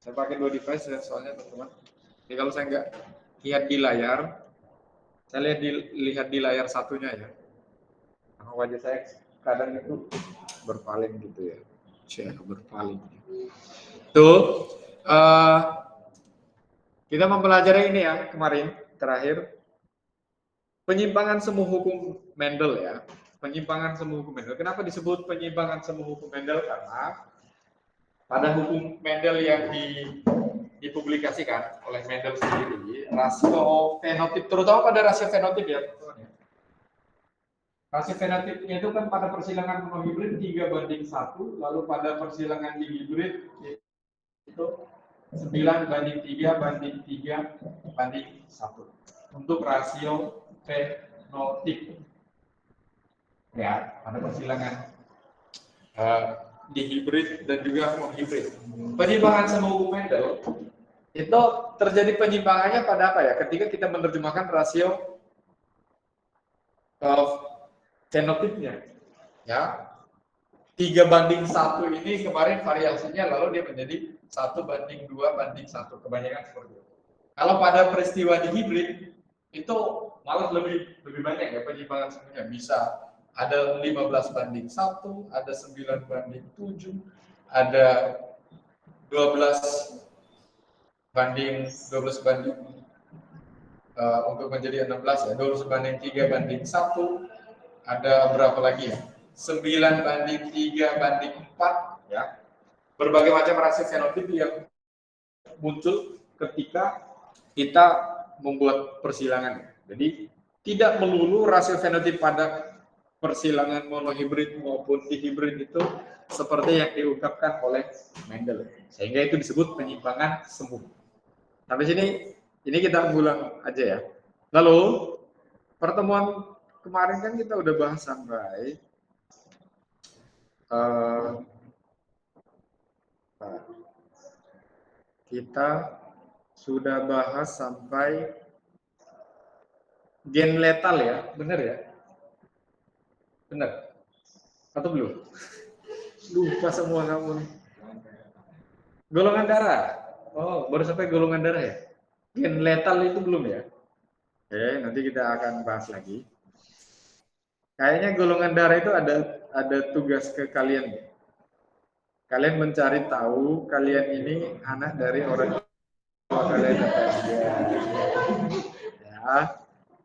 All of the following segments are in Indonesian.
Saya pakai dua device ya, soalnya teman-teman. Jadi kalau saya nggak lihat di layar, saya lihat di layar satunya ya. Karena wajah saya kadang itu berpaling gitu ya. Saya berpaling. Tuh, kita mempelajari ini ya kemarin terakhir penyimpangan semu hukum Mendel ya. Penyimpangan semu hukum Mendel. Kenapa disebut penyimpangan semu hukum Mendel? Karena pada hukum Mendel yang dipublikasikan oleh Mendel sendiri, rasio fenotip, terutama pada rasio fenotip ya, teman-teman ya. Rasio fenotipnya itu kan pada persilangan monohibrid 3:1, lalu pada persilangan dihibrid itu 9:3:3:1 untuk rasio fenotip ya pada persilangan dihibrid dan juga monohibrid. Penyimpangan semu hukum Mendel itu terjadi penyimpangannya pada apa ya? Ketika kita menerjemahkan rasio fenotipnya, ya 3:1 ini kemarin variasinya, lalu dia menjadi 1:2:1, kebanyakan seperti itu. Kalau pada peristiwa dihibrid itu malah lebih banyak ya penyimpangan semuanya, bisa ada 15:1, ada 9:7, ada 12 untuk menjadi 16 ya, 12:3:1, ada berapa lagi ya? 9:3:4 ya. Berbagai macam rasio fenotip yang muncul ketika kita membuat persilangan. Jadi tidak melulu rasio fenotip pada persilangan monohibrid maupun dihibrid itu seperti yang diungkapkan oleh Mendel. Sehingga itu disebut penyimpangan semu. Sampai sini ini kita ulang aja ya. Lalu pertemuan kemarin kan kita udah bahas sampai kita sudah bahas sampai gen letal ya, benar ya? Benar? Atau belum? Lupa semua kamu. Golongan darah. Oh, baru sampai golongan darah ya? Gen letal itu belum ya? Oke, nanti kita akan bahas lagi. Kayaknya golongan darah itu ada tugas ke kalian. Kalian mencari tahu kalian ini anak dari orang tua kalian apa ya.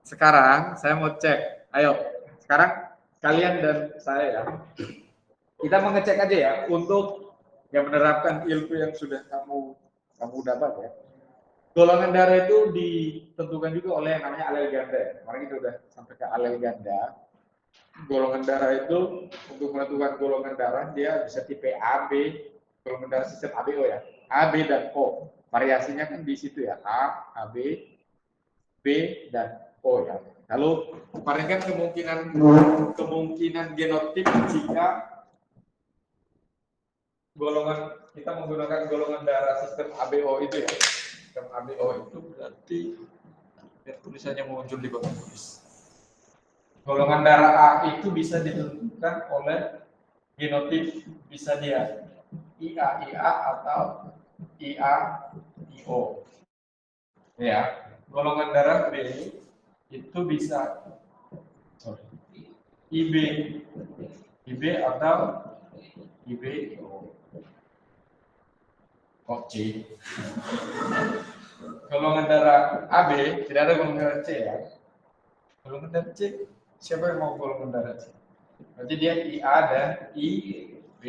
Sekarang saya mau cek. Ayo, sekarang kalian dan saya ya. Kita mengecek aja ya untuk yang menerapkan ilmu yang sudah kamu dapat ya. Golongan darah itu ditentukan juga oleh yang namanya alel ganda. Kemarin kita udah sampai ke alel ganda. Golongan darah itu untuk menentukan golongan darah dia bisa tipe A, B, golongan darah sistem ABO ya. A, B, dan O. Variasinya kan di situ ya. A, AB, B, dan O ya. Lalu kemarin kan kemungkinan genotip jika golongan kita menggunakan golongan darah sistem ABO itu ya. Sistem ABO itu berarti tulisannya muncul di bawah tulis. Golongan darah A itu bisa ditentukan oleh genotip, bisa dia IA atau IA-IO. Ya, golongan darah B itu bisa IB atau IB-IO. C. Golongan darah AB, tidak ada golongan darah C ya. Golongan darah C, siapa yang mau golongan darah C? Berarti dia IA dan IB.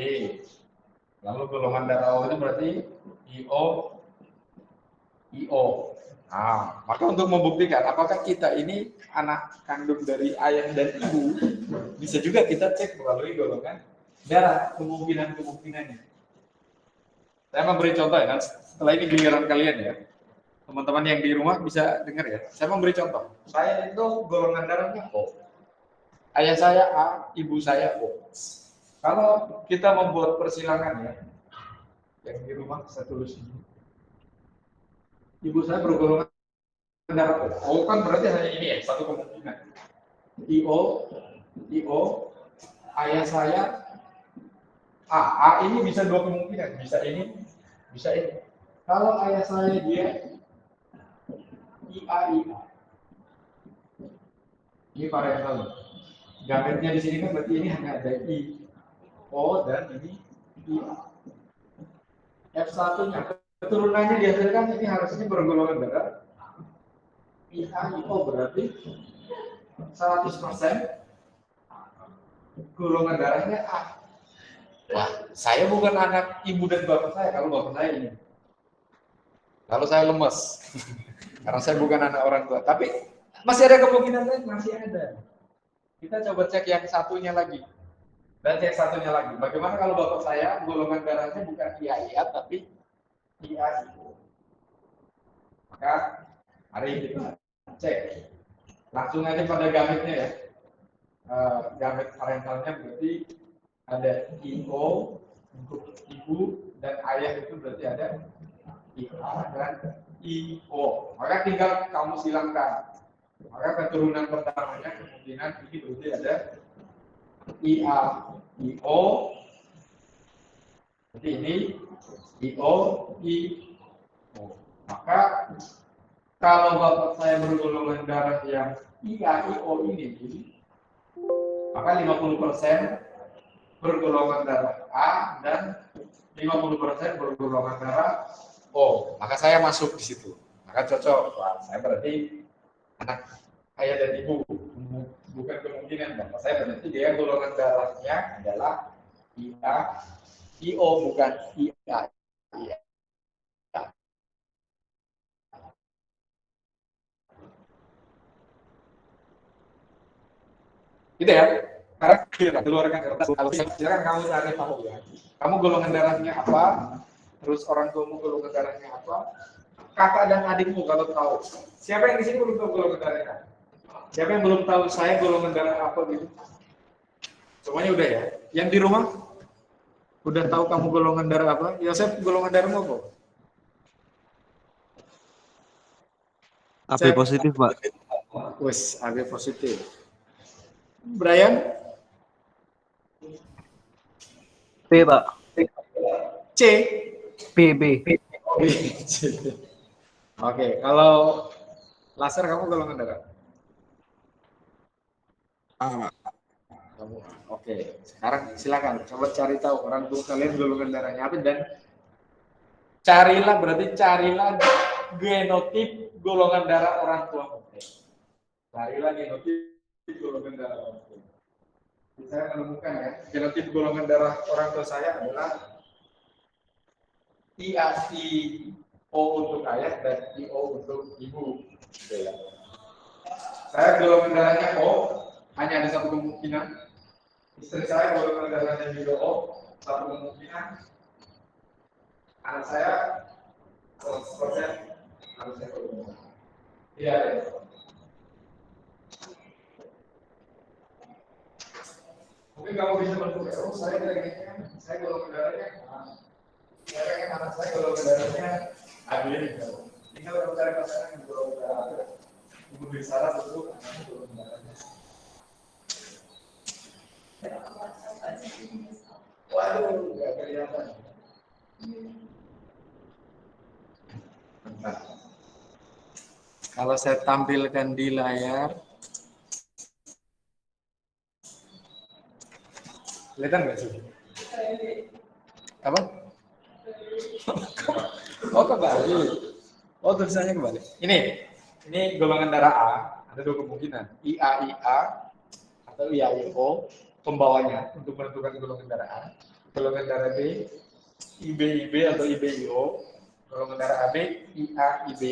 Lalu golongan darah O itu berarti IO. Nah, maka untuk membuktikan apakah kita ini anak kandung dari ayah dan ibu, bisa juga kita cek melalui golongan darah, kemungkinannya. Saya memberi contoh ya, setelah ini giliran kalian ya. Teman-teman yang di rumah bisa dengar ya. Saya memberi contoh. Saya itu golongan darahnya O. Ayah saya A, ibu saya O. Kalau kita membuat persilangan ya, yang di rumah saya tulis ini. Ibu saya bergolongan darah O. O kan berarti hanya ini ya, satu kemungkinan. IO, ayah saya A. A ini bisa dua kemungkinan, bisa ini, bisa ini. Kalau ayah saya dia IAIA. Ini parental. Gametnya di sini kan berarti ini hanya ada I, O, dan ini IA. F1-nya, keturunannya dihasilkan ini harusnya bergolongan darah IAIO berarti 100% golongan darahnya A. Wah, saya bukan anak ibu dan bapak saya kalau bapak saya ini. Kalau saya lemes, karena saya bukan anak orang tua. Tapi masih ada kemungkinan lain, masih ada. Kita coba cek yang satunya lagi. Dan cek satunya lagi. Bagaimana kalau bapak saya golongan darahnya bukan IAIA tapi IAIO? Maka mari kita cek. Langsung aja pada gametnya ya. Gamet parentalnya berarti ada IO untuk ibu dan ayah itu berarti ada IA dan IO. Maka tinggal kamu silangkan. Maka keturunan pertamanya kemungkinan ini berarti ada IA, IO, berarti ini IO, IO. Maka kalau bapak saya bergolongan darah yang IA, IO ini, maka 50% bergolongan darah A dan 50% bergolongan darah O. Maka saya masuk di situ. Maka cocok. Wah, saya berarti anak ayah dan ibu. Bukan kemungkinan bapak saya berarti dia golongan darahnya adalah IA, IO bukan IA. IA. Gitu ya. Karena keluarkan kertas. Kalau silakan kamu cari tahu ya. Kamu golongan darahnya apa? Terus orang tuamu golongan darahnya apa? Kakak dan adikmu kalau tahu. Siapa yang di sini belum tahu golongan darahnya? Siapa yang belum tahu saya golongan darah apa gitu? Semuanya udah ya. Yang di rumah udah tahu kamu golongan darah apa? Yosef golongan darahmu apa? AB positif, Pak. Wes, AB positif. Brian? P, Pak. C. B. C. Oke, kalau laser kamu golongan darah? A. Kamu. Oke, sekarang silakan coba cari tahu orang tua kalian golongan darahnya apa dan carilah genotip golongan darah orang tua. Carilah genotip golongan darah orang tua. Saya menemukan ya, genotip golongan darah orang tua saya adalah IAIO untuk ayah dan IO untuk ibu. Saya golongan darahnya O, hanya ada satu kemungkinan. Istri saya golongan darahnya juga O, satu kemungkinan. Anak saya 100% harusnya golongan. Iya. Mungkin kamu bisa berpikir, oh saya golongan darahnya, saya pengen anak saya golongan darahnya AB. Tinggal mencari pasangan yang golongan darah. Ibu bicara untuk anaknya golongan darahnya. Waduh, nggak kelihatan. Bentar. Kalau saya tampilkan di layar, kelihatan nggak sih? Apa? Oh kembali. Oh tulisannya kembali. Ini golongan darah A. Ada dua kemungkinan. IAIA atau IAIO pembawanya untuk menentukan golongan darah A. Golongan darah B, IBIB atau IBIO. Golongan darah AB, IAIB.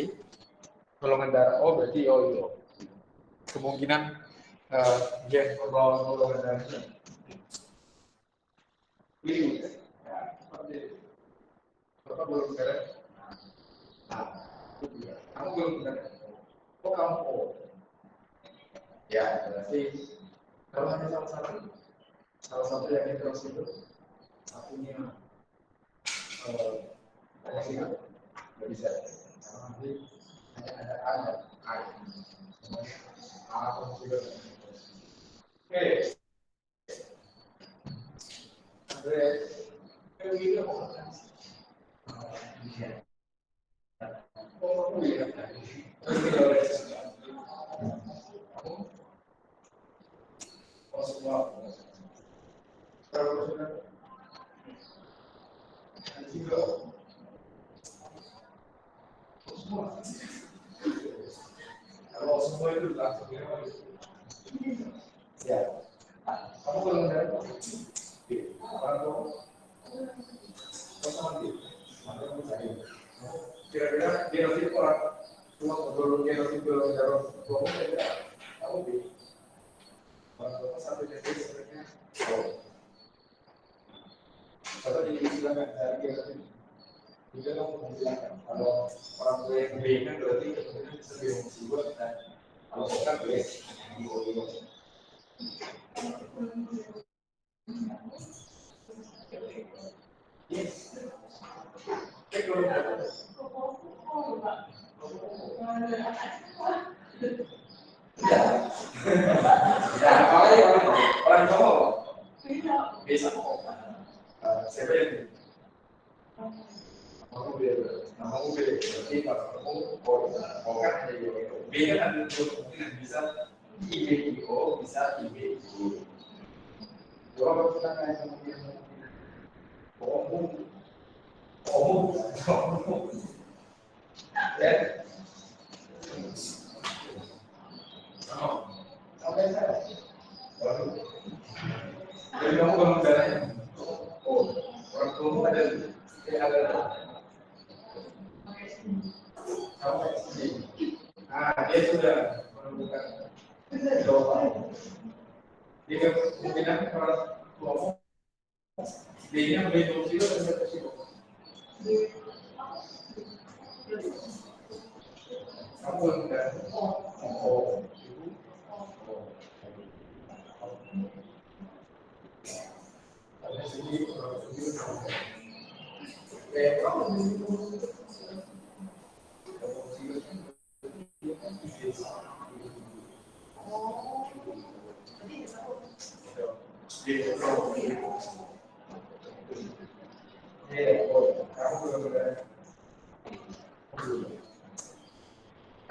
Golongan darah O berarti IOIO. Kemungkinan gen pembawaan golongan darahnya. Ini ya, seperti itu. Bapak golongan darah A. Kamu golongan darah O. Oh kamu O. Ya berarti kalau hanya salah satu yang heteros itu satunya ada sih nggak bisa karena nanti hanya ada A dan A semuanya A atau juga oke Andre kayak gitu Kalau semua itu langsung ya, kamu kalau dari orang tua, kira-kira genotipe orang tua sebelum genotipe dalam tubuh kita, kamu di orang tua satu jenis sebenarnya. Kalau diistilahkan dari genotipe, juga kamu mengistilahkan kalau orang tua yang B kan berarti kemudian bisa jiwa dan kalau bukan B, yes. Ya, apalagi orang Jawa bisa siapa yang mau beli berarti kalau kamu mau kan ada B kan ada kemungkinan bisa IBIO bisa IBIO. Kalau kita kayak kemungkinan umum ya. Sampai saya jadi kamu bangun darahnya orang tua ada sampai sini. Dia sudah menemukan jawaban. Jadi kemungkinan orang tua dia membeli silo dan bersilo. Kamu sudah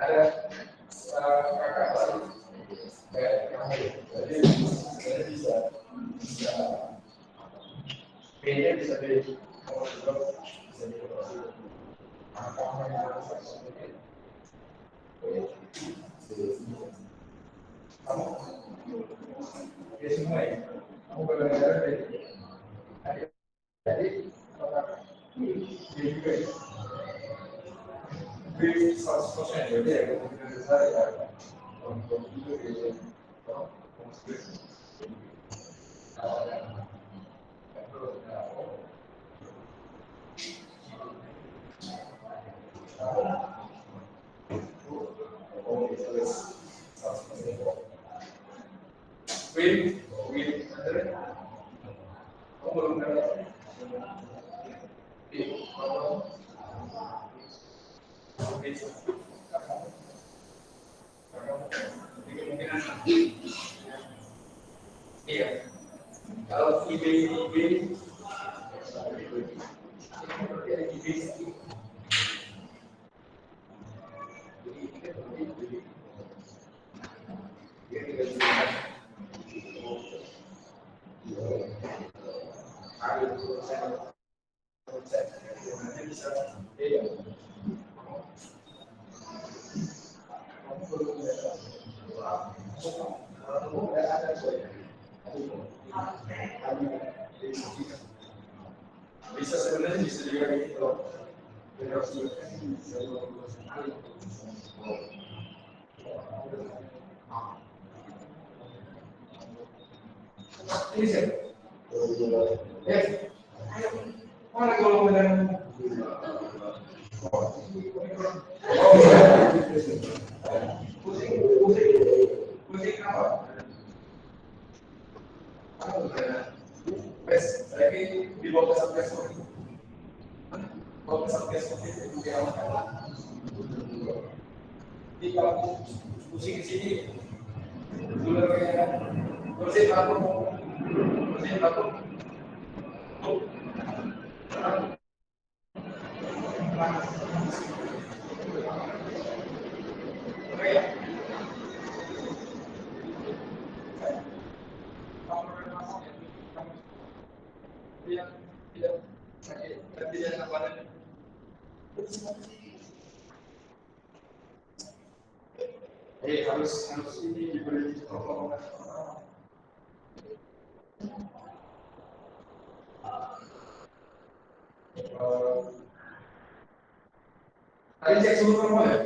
ada kakak baru kayak kamu, jadi bisa B-nya bisa B, kamu juga bisa B. Kamu yang kamu ya semua ya, kamu belajar dari jadi dia juga ya. Jadi 100% jadi ya kemungkinan besar ya untuk itu ya iya. Kalau IB bisa sebenarnya bisa juga gitu. Ini mana golongan pusing apa? Lagi dibawa ke satgas itu. Bawa ke satgas itu di kalau pusing di sini, dulu kayak pusing takut. Harus ini diberi contoh. Tadi cek suhu normal ya?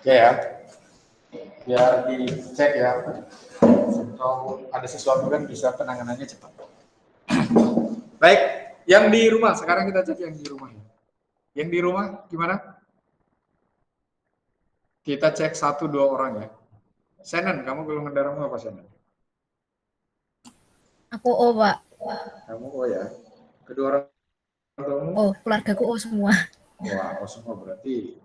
Oke ya, biar dicek ya. Kalau ada sesuatu kan bisa penanganannya cepat. Baik, yang di rumah. Sekarang kita cek yang di rumah. Yang di rumah gimana? Kita cek 1-2 orang ya. Shannon, kamu golongan darahmu apa, Shannon? Aku O, Pak. Kamu O ya. Kedua orang tuamu? Oh, keluargaku O semua. Wah, O semua berarti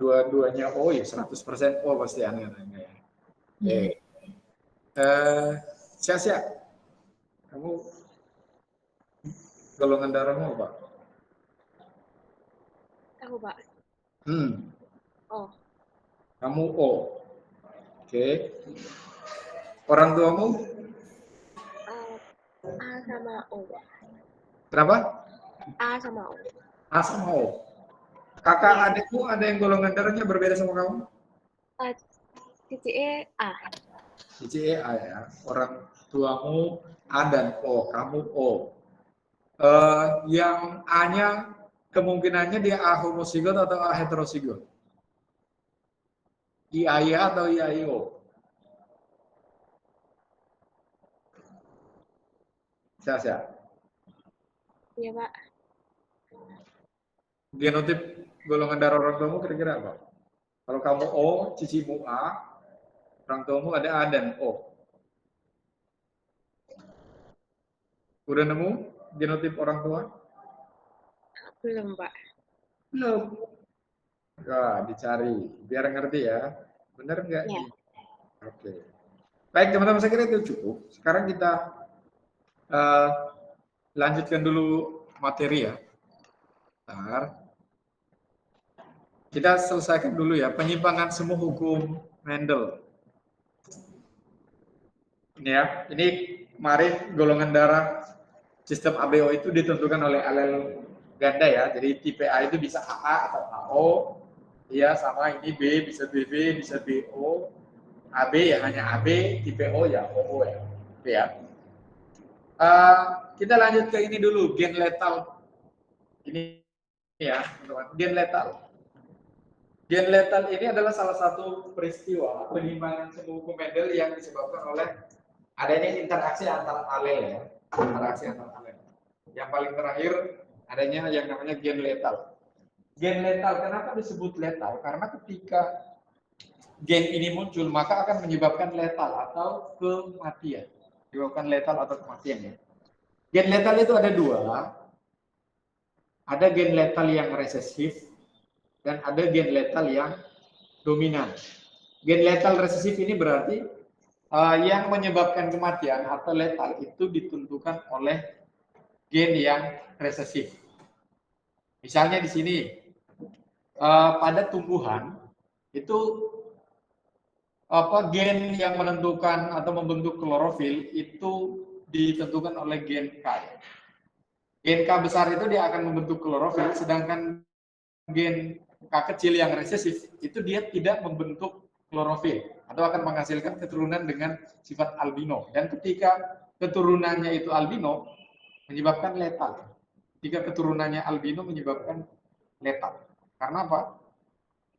dua-duanya O ya, 100% O pasti aneh-aneh ya. Oke. Sia-sia. Kamu golongan darahmu apa? Aku, Pak. Oh. Kamu O. Oke. Orang tuamu? A sama O, Pak. Berapa? A sama O. A sama O. Kakak adikmu ada yang golongan darahnya berbeda sama kamu? CCE A. CCE A ya. Orang tuamu A dan O. Kamu O. Yang A-nya kemungkinannya dia A homozigot atau A heterozigot? IAIA atau IAIO? Siapa? Iya, Pak. Genotip golongan darah orang tuamu kira-kira apa? Kalau kamu O, cicimu A, orang tuamu ada A dan O. Udah nemu genotip orang tua? Belum, Pak. Belum. Wah, dicari. Biar ngerti ya. Bener nggak? Ya. Oke. Baik, teman-teman, saya kira itu cukup. Sekarang kita lanjutkan dulu materi ya. Bentar. Kita selesaikan dulu ya penyimpangan semu hukum Mendel. Ini ya, ini kemarin golongan darah sistem ABO itu ditentukan oleh alel ganda ya. Jadi tipe A itu bisa AA atau AO. Ya, sama ini B bisa BB, bisa BO. AB ya hanya AB, tipe O ya OO ya. Oke ya. Kita lanjut ke ini dulu, gen letal. Ini ya, teman-teman, gen letal. Gen letal ini adalah salah satu peristiwa penyimpangan semu hukum Mendel yang disebabkan oleh adanya interaksi antar alel ya, interaksi antar alel. Yang paling terakhir adanya yang namanya gen letal. Gen letal kenapa disebut letal? Karena ketika gen ini muncul maka akan menyebabkan letal atau kematian. Menyebabkan letal atau kematian ya. Gen letal itu ada dua. Ada gen letal yang resesif dan ada gen letal yang dominan. Gen letal resesif ini berarti yang menyebabkan kematian atau letal itu ditentukan oleh gen yang resesif. Misalnya di sini pada tumbuhan itu gen yang menentukan atau membentuk klorofil itu ditentukan oleh gen K. Gen K besar itu dia akan membentuk klorofil, sedangkan gen K kecil yang resesif itu dia tidak membentuk klorofil atau akan menghasilkan keturunan dengan sifat albino. Dan ketika keturunannya itu albino, menyebabkan letal. Jika keturunannya albino menyebabkan letal. Karena apa?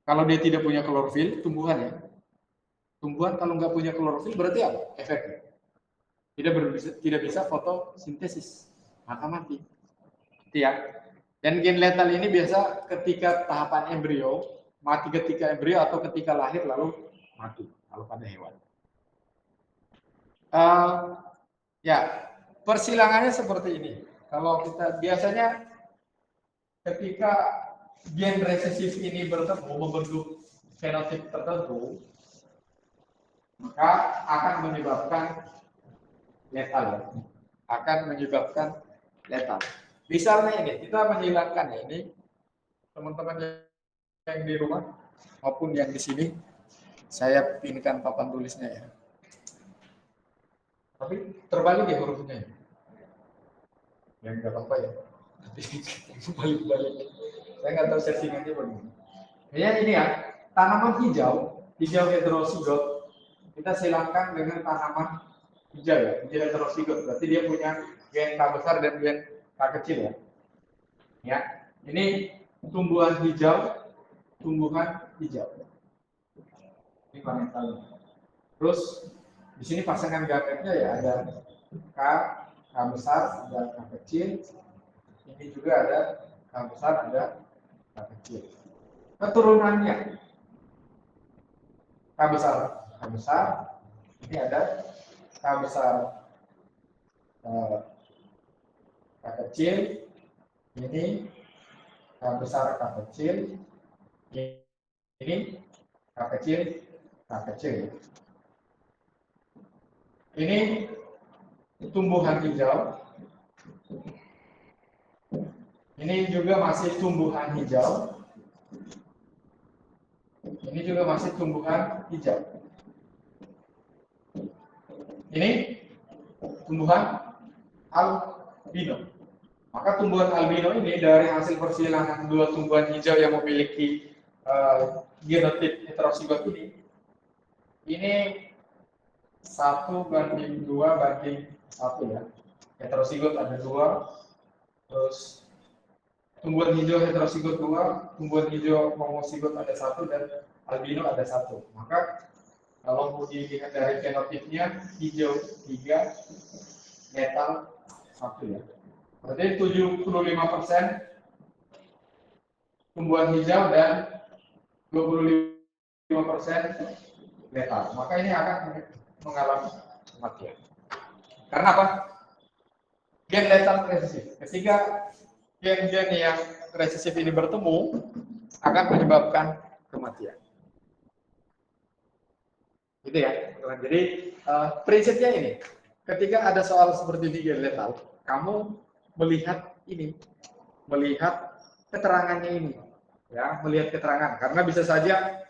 Kalau dia tidak punya klorofil, tumbuhan ya. Tumbuhan kalau nggak punya klorofil berarti apa? Efeknya tidak bisa fotosintesis, maka mati. Itu ya. Dan gen letal ini biasa ketika tahapan embrio, mati ketika embrio atau ketika lahir lalu mati kalau pada hewan. Ya, persilangannya seperti ini. Kalau kita biasanya ketika gen resesif ini bertemu membentuk fenotip tertentu, maka akan menyebabkan letal ya. Akan menyebabkan letal. Misalnya ini, kita menghilangkan ya ini teman-teman yang di rumah maupun yang di sini, saya pinkan papan tulisnya ya. Tapi terbalik ya hurufnya ya. Yang nggak apa-apa ya. Balik-balik. Saya nggak tahu settingannya bagaimana. Ya ini ya, tanaman hijau heterosigot, kita silangkan dengan tanaman hijau ya, hijau heterosigot. Berarti dia punya gen K besar dan gen K kecil ya. Ya, ini tumbuhan hijau. Ini parentalnya. Terus di sini pasangan gametnya ya ada K besar, ada K kecil. Ini juga ada K besar, ada K kecil. Keturunannya K besar. Ini ada K besar, K kecil. Ini K besar, K kecil. Ini K kecil. Ini tumbuhan hijau. Ini juga masih tumbuhan hijau. Ini juga masih tumbuhan hijau. Ini tumbuhan albino. Maka tumbuhan albino ini dari hasil persilangan dua tumbuhan hijau yang memiliki genotip heterosigot ini 1:2:1 ya. Heterosigot ada 2, terus tumbuhan hijau heterosigot 2, tumbuhan hijau homosigot ada 1, dan albino ada 1. Maka kalau mau dilihat dari fenotipnya, hijau 3, letal 1 ya. Berarti 75% tumbuhan hijau dan 25% letal. Maka ini akan mengalami kematian. Karena apa? Gen letal resesif. Ketika gen-gen yang resesif ini bertemu, akan menyebabkan kematian. Gitu ya. Jadi prinsipnya ini, ketika ada soal seperti ini gen letal, kamu melihat keterangannya ini, ya, melihat keterangan. Karena bisa saja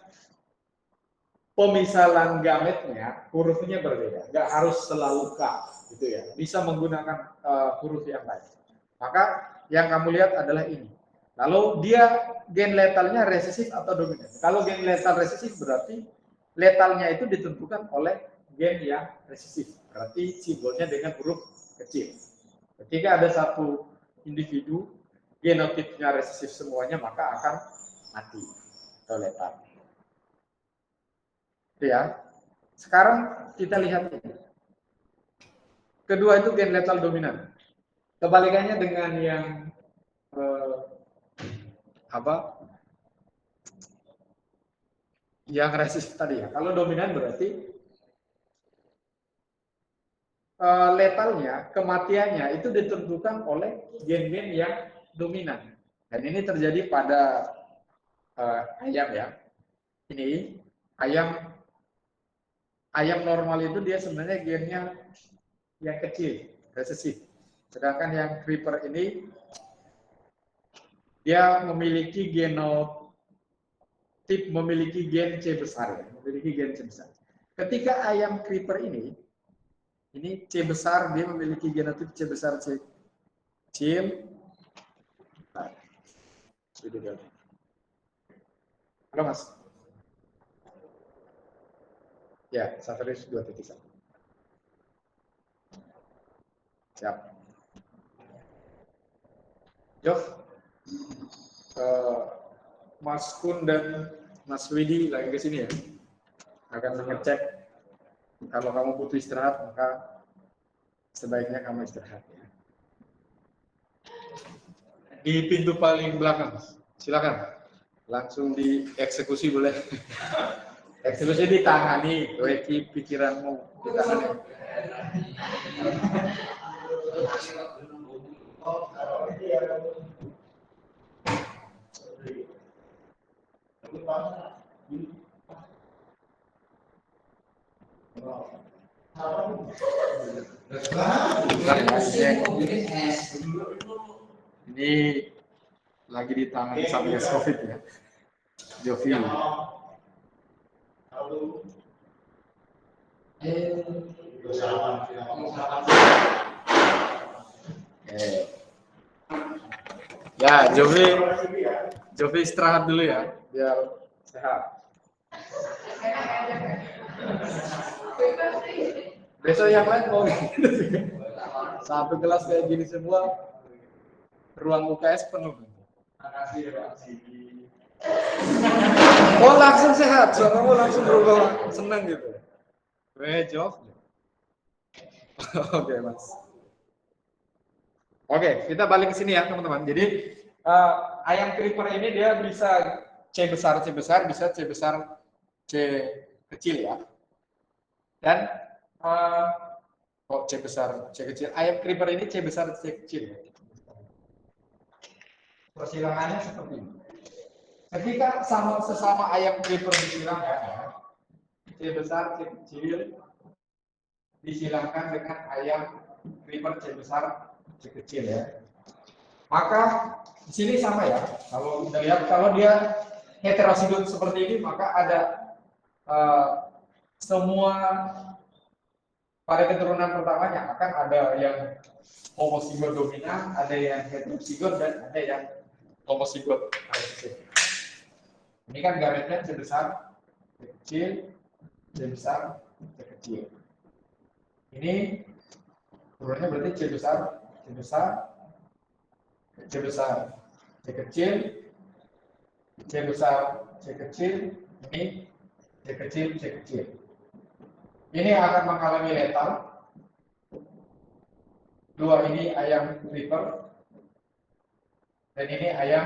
pemisalan gametnya hurufnya berbeda, nggak harus selalu K, gitu ya. Bisa menggunakan huruf yang lain. Maka yang kamu lihat adalah ini. Lalu dia gen letalnya resesif atau dominan. Kalau gen letal resesif berarti letalnya itu ditentukan oleh gen yang resesif. Berarti simbolnya dengan huruf kecil. Ketika ada satu individu genotipnya resesif semuanya, maka akan mati atau letal. Itu ya. Sekarang kita lihat ini. Kedua itu gen letal dominan. Kebalikannya dengan yang yang resesif tadi ya. Kalau dominan berarti letalnya, kematiannya itu ditentukan oleh gen-gen yang dominan. Dan ini terjadi pada ayam ya. Ini ayam normal itu dia sebenarnya gennya yang kecil, resesif. Sedangkan yang creeper ini dia memiliki memiliki gen C besar ya, memiliki gen C besar. Ketika ayam creeper ini C besar, dia memiliki genotip C besar, C kecil. Halo Mas. Ya, Safaris 2.1. Siap. Jov, Mas Kun dan Mas Widi lagi ke sini ya. Akan mengecek kalau kamu butuh istirahat maka sebaiknya kamu istirahat ya. Di pintu paling belakang, silakan. Langsung dieksekusi boleh. Eksekusi ditangani, weki pikiranmu ditangani. Ini lagi ditangani Satgas Covid ya, Jovi. Ya, Jovi istirahat dulu ya, biar sehat. Besok yang lain mau gitu. Satu kelas kayak gini semua, ruang UKS penuh. Oh langsung sehat, suaramu langsung berubah senang gitu. Job. Oke mas. Oke, kita balik ke sini ya teman-teman. Jadi ayam creeper ini dia bisa C besar, bisa C besar, C kecil ya. Dan C besar, C kecil. Ayam creeper ini C besar, C kecil ya. Persilangannya seperti ini. Ketika sesama ayam creeper disilangkan ya, C besar, C kecil disilangkan dengan ayam creeper C besar, C kecil ya. Maka di sini sama ya. Kalau kita lihat kalau dia heterozigot seperti ini, maka ada semua pada keturunan pertamanya akan ada yang homozigot dominan, ada yang heterozigot dan ada yang homozigot resesif. Ini kan garisnya C besar, C kecil, C besar, C kecil. Ini turunnya berarti C besar, C besar, C besar, C kecil, C besar, C kecil, ini C kecil, C kecil. Ini akan mengalami letal. Dua ini ayam creeper, dan ini ayam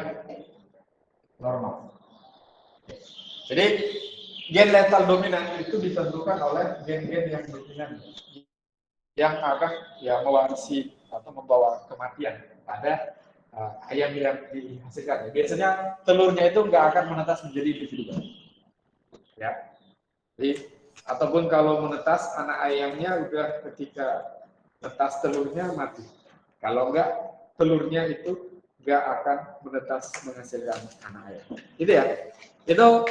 normal. Jadi gen letal dominan itu ditentukan oleh gen-gen yang dominan, yang akan ya mewarisi atau membawa kematian pada ayam yang dihasilkan. Biasanya telurnya itu nggak akan menetas menjadi individu. Ya, jadi ataupun kalau menetas anak ayamnya udah ketika netas telurnya mati. Kalau nggak telurnya itu nggak akan menetas menghasilkan anak ayam. Gitu ya. Itu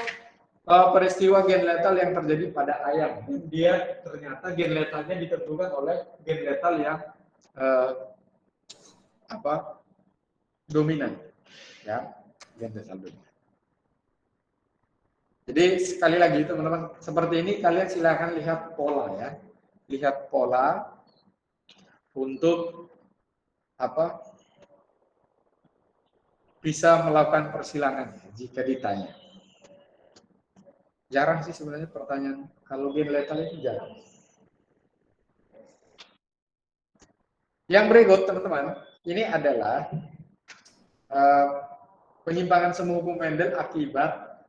peristiwa gen letal yang terjadi pada ayam. Dia ternyata gen letalnya ditentukan oleh gen letal yang dominan, ya, gen letal dominan. Jadi sekali lagi teman-teman, seperti ini kalian silakan lihat pola ya, lihat pola untuk bisa melakukan persilangan jika ditanya. Jarang sih sebenarnya pertanyaan kalau gen letal itu jarang. Yang berikut teman-teman, ini adalah penyimpangan semu hukum Mendel akibat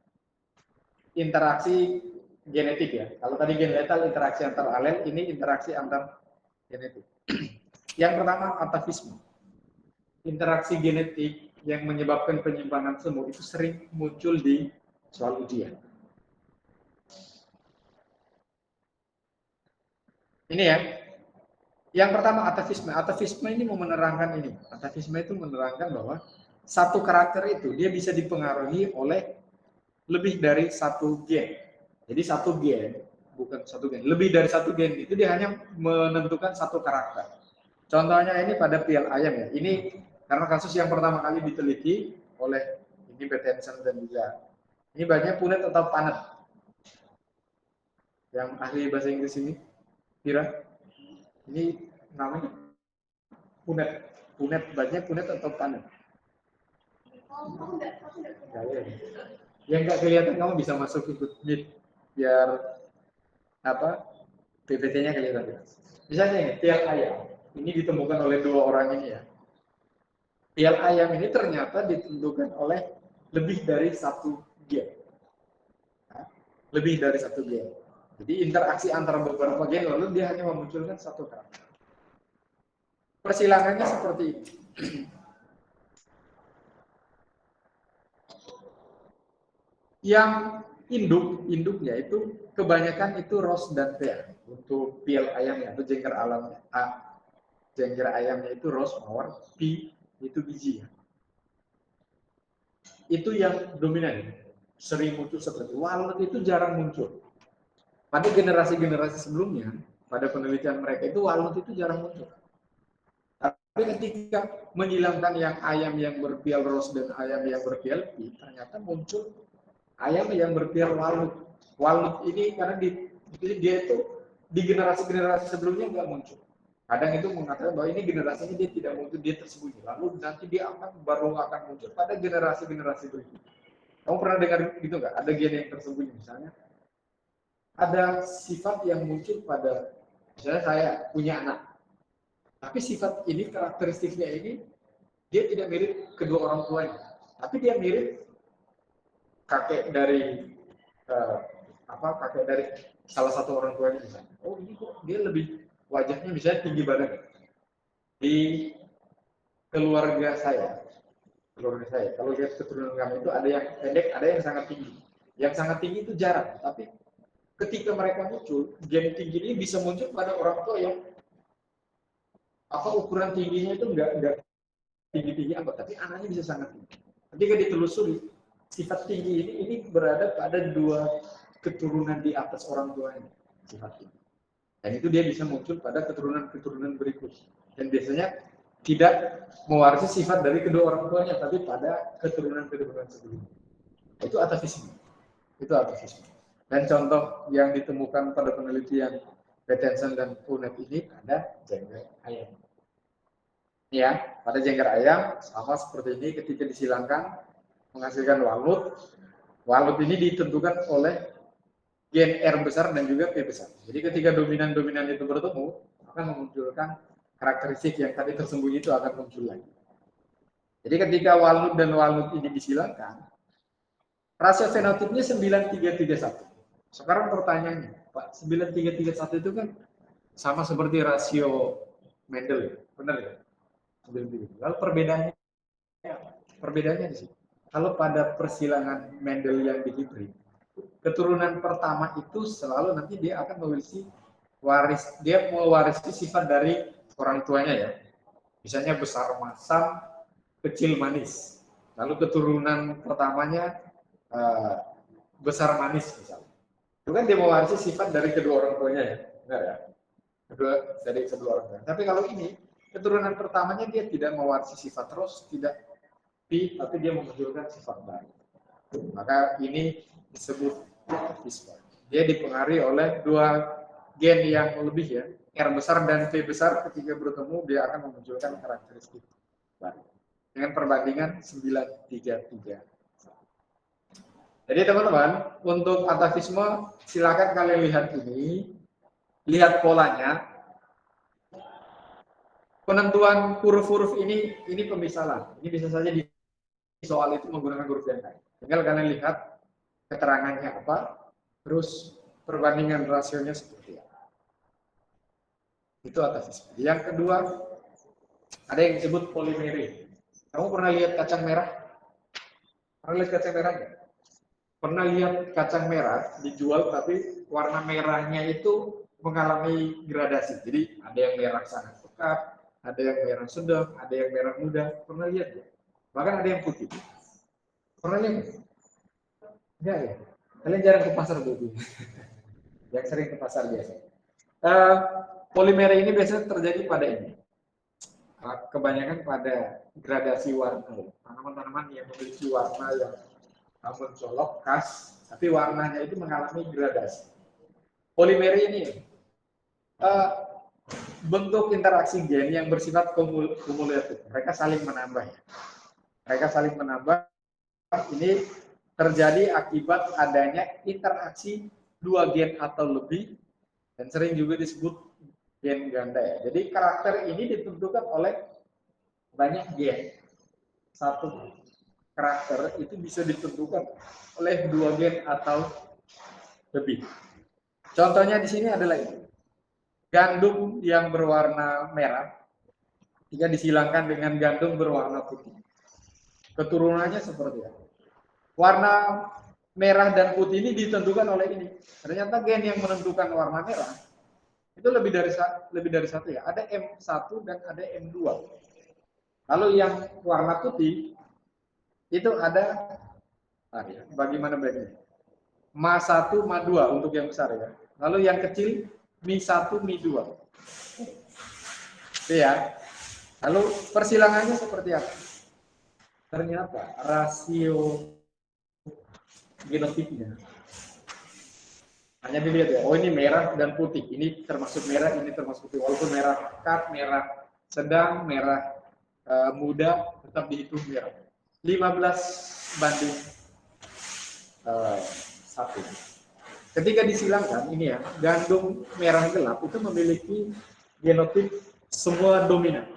interaksi genetik ya. Kalau tadi gen letal interaksi antar alel, ini interaksi antar genetik. Yang pertama atavisme. Interaksi genetik yang menyebabkan penyimpangan semu itu sering muncul di soal ujian. Ini ya. Yang pertama atavisme. Atavisme ini mau menerangkan ini. Atavisme itu menerangkan bahwa satu karakter itu dia bisa dipengaruhi oleh lebih dari satu gen. Jadi satu gen, bukan satu gen, lebih dari satu gen itu dia hanya menentukan satu karakter. Contohnya ini pada pial ayam ya. Ini karena kasus yang pertama kali diteliti oleh ini Bettensen dan juga ini banyak Punet atau Panet. Yang ahli bahasa Inggris ini, kira ini namanya punet. Punet, bacanya punet atau panet? Nggak ya. Yang nggak kelihatan kamu bisa masuk ikut meet biar apa PPT-nya kelihatan. Misalnya ini, tial ayam. Ini ditemukan oleh dua orang ini ya. Tial ayam ini ternyata ditentukan oleh lebih dari satu gen. Nah, lebih dari satu gen. Jadi interaksi antara beberapa gen lalu dia hanya memunculkan satu karakter. Persilangannya seperti ini. Yang induknya itu kebanyakan itu ros dan pair untuk pial ayamnya atau jengger alamnya. Jengger ayamnya itu ros, mawar, pi itu biji. Itu yang dominan. Sering muncul seperti walet itu jarang muncul. Pada generasi-generasi sebelumnya, pada penelitian mereka itu walet itu jarang muncul. Tapi ketika menghilangkan yang ayam yang berpial ros dan ayam yang berpial pi, ternyata muncul ayam yang berpial walut. Walut ini karena dia itu di generasi-generasi sebelumnya nggak muncul. Kadang itu mengatakan bahwa ini generasinya dia tidak muncul, dia tersembunyi. Lalu nanti dia baru akan muncul pada generasi-generasi berikutnya. Kamu pernah dengar gitu nggak? Ada gen yang tersembunyi misalnya. Ada sifat yang muncul pada, misalnya saya punya anak. Tapi sifat ini, karakteristiknya ini, dia tidak mirip kedua orang tuanya. Tapi dia mirip kakek dari kakek dari salah satu orang tuanya misalnya. Oh ini kok dia lebih wajahnya misalnya tinggi badan. Di keluarga saya, kalau lihat keturunan kami itu ada yang pendek, ada yang sangat tinggi. Yang sangat tinggi itu jarang, tapi ketika mereka muncul, gen tinggi ini bisa muncul pada orang tua yang ukuran tingginya itu enggak tinggi-tinggi amat, tapi anaknya bisa sangat tinggi. Ketika ditelusuri, sifat tinggi ini berada pada dua keturunan di atas orang tuanya, sifat tinggi. Dan itu dia bisa muncul pada keturunan-keturunan berikut. Dan biasanya tidak mewarisi sifat dari kedua orang tuanya, tapi pada keturunan-keturunan sebelumnya. Itu atavisme. Dan contoh yang ditemukan pada penelitian Peterson dan Punet ini ada jengger ayam. Ya, pada jengger ayam sama seperti ini ketika disilangkan menghasilkan walut. Walut ini ditentukan oleh gen R besar dan juga P besar. Jadi ketika dominan-dominan itu bertemu akan memunculkan karakteristik yang tadi tersembunyi itu akan muncul lagi. Jadi ketika walut dan walut ini disilangkan, rasio fenotipnya 9331. Sekarang pertanyaannya, Pak, 9331 itu kan sama seperti rasio Mendel, benar ya? Lalu perbedaannya di sini. Kalau pada persilangan Mendel yang di hibrid, keturunan pertama itu selalu nanti dia akan mewarisi sifat dari orang tuanya ya. Misalnya besar masam, kecil manis. Lalu keturunan pertamanya besar manis misalnya. Itu kan dia mewarisi sifat dari kedua orang tuanya ya, benar ya? Dari kedua orang tuanya. Tapi kalau ini keturunan pertamanya dia tidak mewarisi sifat ros, tidak pi, tapi dia memunculkan sifat baru. Maka ini disebut atavisme. Dia dipengaruhi oleh dua gen yang lebih ya, R besar dan V besar ketika bertemu dia akan memunculkan karakteristik baru. Dengan perbandingan 933. Jadi teman-teman, untuk atavisme silakan kalian lihat ini, lihat polanya. Penentuan huruf-huruf ini pemisalan. Ini bisa saja di soal itu menggunakan huruf yang lain. Tinggal kalian lihat keterangannya apa, terus perbandingan rasionya seperti apa. Itu atavisme. Yang kedua, ada yang disebut polimere. Kamu pernah lihat kacang merah? Pernah lihat kacang merah nggak? Pernah lihat kacang merah dijual tapi warna merahnya itu mengalami gradasi. Jadi ada yang merah sangat pekat, ada yang merah sedang, ada yang merah muda. Pernah lihat ya? Bahkan ada yang putih. Pernah lihat? Enggak ya? Kalian jarang ke pasar berarti. Yang sering ke pasar biasa. Polimere ini biasanya terjadi pada ini. Kebanyakan pada gradasi warna. Tanaman-tanaman yang memiliki warna yang mencolok khas, tapi warnanya itu mengalami gradasi. Polimere ini bentuk interaksi gen yang bersifat kumulatif. Mereka saling menambah. Ya. Mereka saling menambah. Ini terjadi akibat adanya interaksi dua gen atau lebih dan sering juga disebut gen ganda ya. Jadi karakter ini ditentukan oleh banyak gen. Satu karakter itu bisa ditentukan oleh dua gen atau lebih. Contohnya di sini adalah ini. Gandum yang berwarna merah jika disilangkan dengan gandum berwarna putih. Keturunannya seperti apa? Warna merah dan putih ini ditentukan oleh ini. Ternyata gen yang menentukan warna merah itu lebih dari satu ya. Ada M1 dan ada M2. Lalu yang warna putih itu ada bagaimana baiknya? Ma1, Ma2 untuk yang besar ya. Lalu yang kecil Mi1, Mi2. Itu ya. Lalu persilangannya seperti apa? Ternyata rasio genotipnya hanya dilihat ya, oh ini merah dan putih, ini termasuk merah, ini termasuk putih, walaupun merah pekat, merah sedang, merah muda, tetap dihitung merah. 15 banding 1. Ketika disilangkan ini ya, gandum merah gelap itu memiliki genotip semua dominan.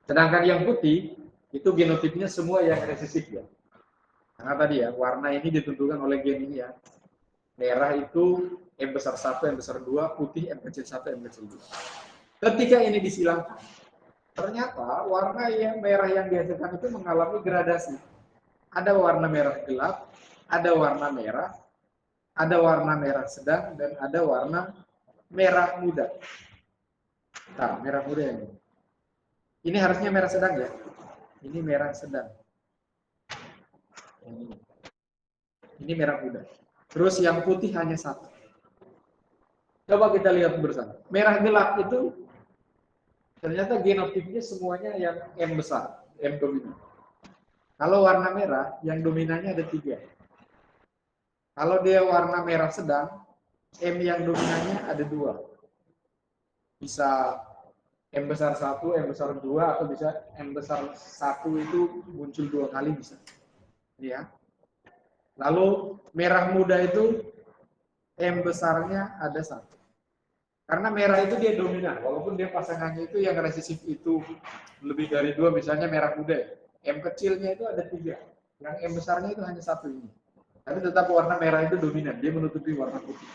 Sedangkan yang putih itu genotipnya semua yang resesif ya. Karena tadi ya, warna ini ditentukan oleh gen ini ya. Merah itu M besar 1, M besar 2, putih M kecil 1, M kecil 2. Ketika ini disilangkan, ternyata warna yang merah yang dihasilkan itu mengalami gradasi. Ada warna merah gelap, ada warna merah sedang, dan ada warna merah muda. Nah, merah muda ini. Ini harusnya merah sedang ya. Ini merah sedang. Ini merah muda. Terus yang putih hanya satu. Coba kita lihat bersama. Merah gelap itu ternyata genotipnya semuanya yang M besar, M dominan. Kalau warna merah, yang dominannya ada 3. Kalau dia warna merah sedang, M yang dominannya ada 2. Bisa M besar 1, M besar 2, atau bisa M besar 1 itu muncul 2 kali bisa. Ya. Lalu merah muda itu M besarnya ada 1. Karena merah itu dia dominan, walaupun dia pasangannya itu yang resesif itu lebih dari 2, misalnya merah muda. M kecilnya itu ada 3, yang M besarnya itu hanya 1 ini. Tapi tetap warna merah itu dominan, dia menutupi warna putih.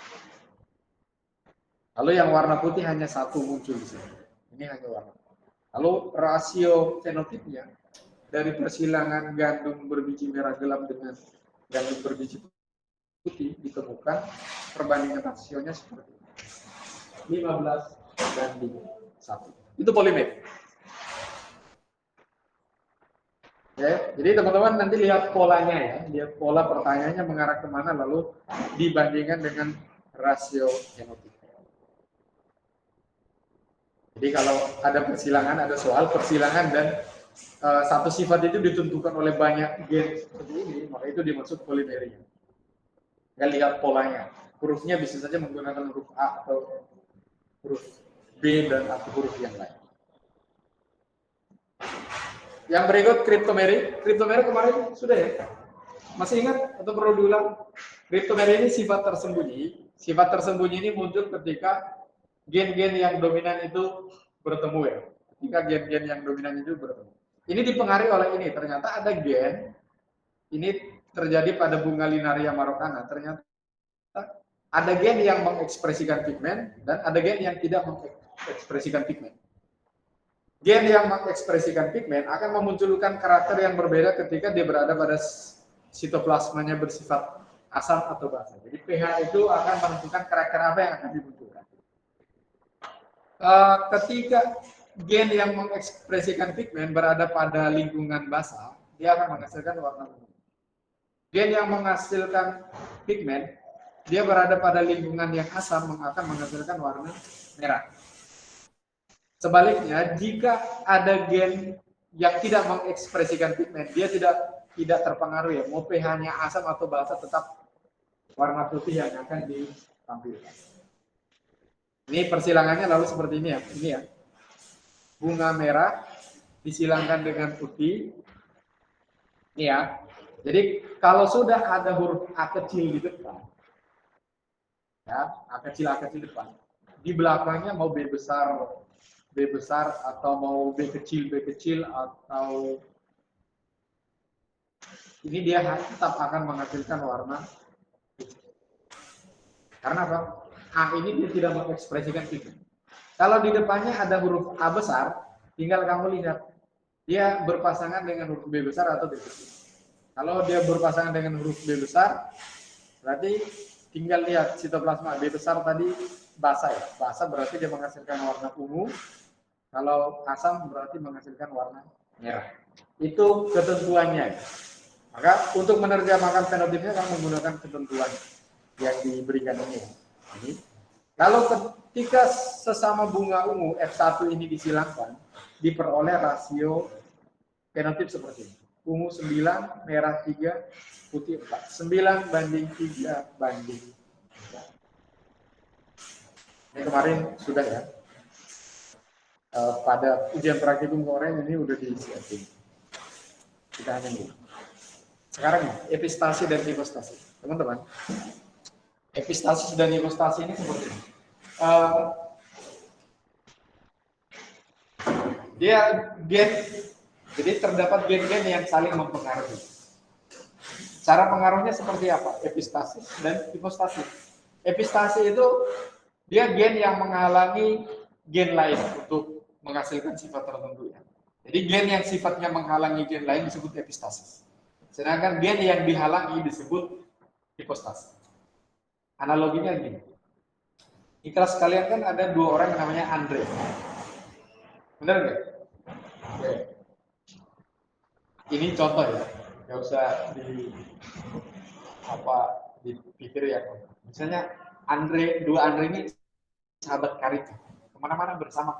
Lalu yang warna putih hanya 1 muncul di sini. Ini hanya warna. Lalu rasio fenotipnya dari persilangan gandum berbiji merah gelap dengan gandum berbiji putih ditemukan perbandingan rasionya seperti ini. 15 banding 1. Itu polimer. Ya, jadi teman-teman nanti lihat polanya ya, lihat pola pertanyaannya mengarah kemana, lalu dibandingkan dengan rasio genotip. Jadi kalau ada persilangan, ada soal persilangan dan satu sifat itu ditentukan oleh banyak gen seperti ini, maka itu dimaksud polimernya. Ya, lihat polanya. Hurufnya bisa saja menggunakan huruf A atau huruf B dan atau huruf yang lain. Yang berikut kriptomeri. Kriptomeri kemarin sudah ya? Masih ingat atau perlu diulang? Kriptomeri ini sifat tersembunyi. Sifat tersembunyi ini muncul ketika gen-gen yang dominan itu bertemu ya. Ketika gen-gen yang dominan itu bertemu. Ini dipengaruhi oleh ini. Ternyata ada gen, ini terjadi pada bunga Linaria marokana. Ternyata ada gen yang mengekspresikan pigmen dan ada gen yang tidak mengekspresikan pigmen. Gen yang mengekspresikan pigmen akan memunculkan karakter yang berbeda ketika dia berada pada sitoplasmanya bersifat asam atau basa. Jadi pH itu akan menentukan karakter apa yang akan dimunculkan. Ketika gen yang mengekspresikan pigmen berada pada lingkungan basa, dia akan menghasilkan warna ungu. Gen yang menghasilkan pigmen, dia berada pada lingkungan yang asam akan menghasilkan warna merah. Sebaliknya, jika ada gen yang tidak mengekspresikan pigmen, dia tidak terpengaruh ya, mau pH-nya asam atau basa tetap warna putih yang akan ditampilkan. Ini persilangannya lalu seperti ini ya. Ini ya. Bunga merah disilangkan dengan putih. Ini ya. Jadi kalau sudah ada huruf A kecil di depan, ya, A kecil depan. Di belakangnya mau B besar atau mau B kecil atau ini dia tetap akan menghasilkan warna putih. Karena apa? A ini dia tidak mengekspresikan itu. Kalau di depannya ada huruf A besar, tinggal kamu lihat dia berpasangan dengan huruf B besar atau B kecil. Kalau dia berpasangan dengan huruf B besar, berarti tinggal lihat sitoplasma B besar tadi basah ya. Basah berarti dia menghasilkan warna ungu. Kalau asam berarti menghasilkan warna merah. Itu ketentuannya. Maka untuk menerjemahkan fenotipnya kamu menggunakan ketentuan yang diberikan ini. Ini. Kalau ketika sesama bunga ungu F1 ini disilangkan, diperoleh rasio fenotip seperti ini. Ungu 9, merah 3, putih 4. 9 banding 3 banding 4. Ini kemarin sudah ya. Pada ujian praktikum kemarin ini udah disiapin. Kita hanya dulu. Sekarang epistasi dan hipostasi. Teman-teman, epistasis dan hipostasi ini seperti ini. Dia gen, jadi terdapat gen-gen yang saling mempengaruhi. Cara pengaruhnya seperti apa? Epistasis dan hipostasi. Epistasi itu dia gen yang menghalangi gen lain untuk menghasilkan sifat tertentu ya. Jadi gen yang sifatnya menghalangi gen lain disebut epistasis. Sedangkan gen yang dihalangi disebut hipostasi. Analoginya gini. Di kelas kalian kan ada 2 orang yang namanya Andre. Benar nggak? Oke. Ini contoh ya. Nggak usah dipikir ya. Misalnya dua Andre ini sahabat karib. Kemana-mana bersama.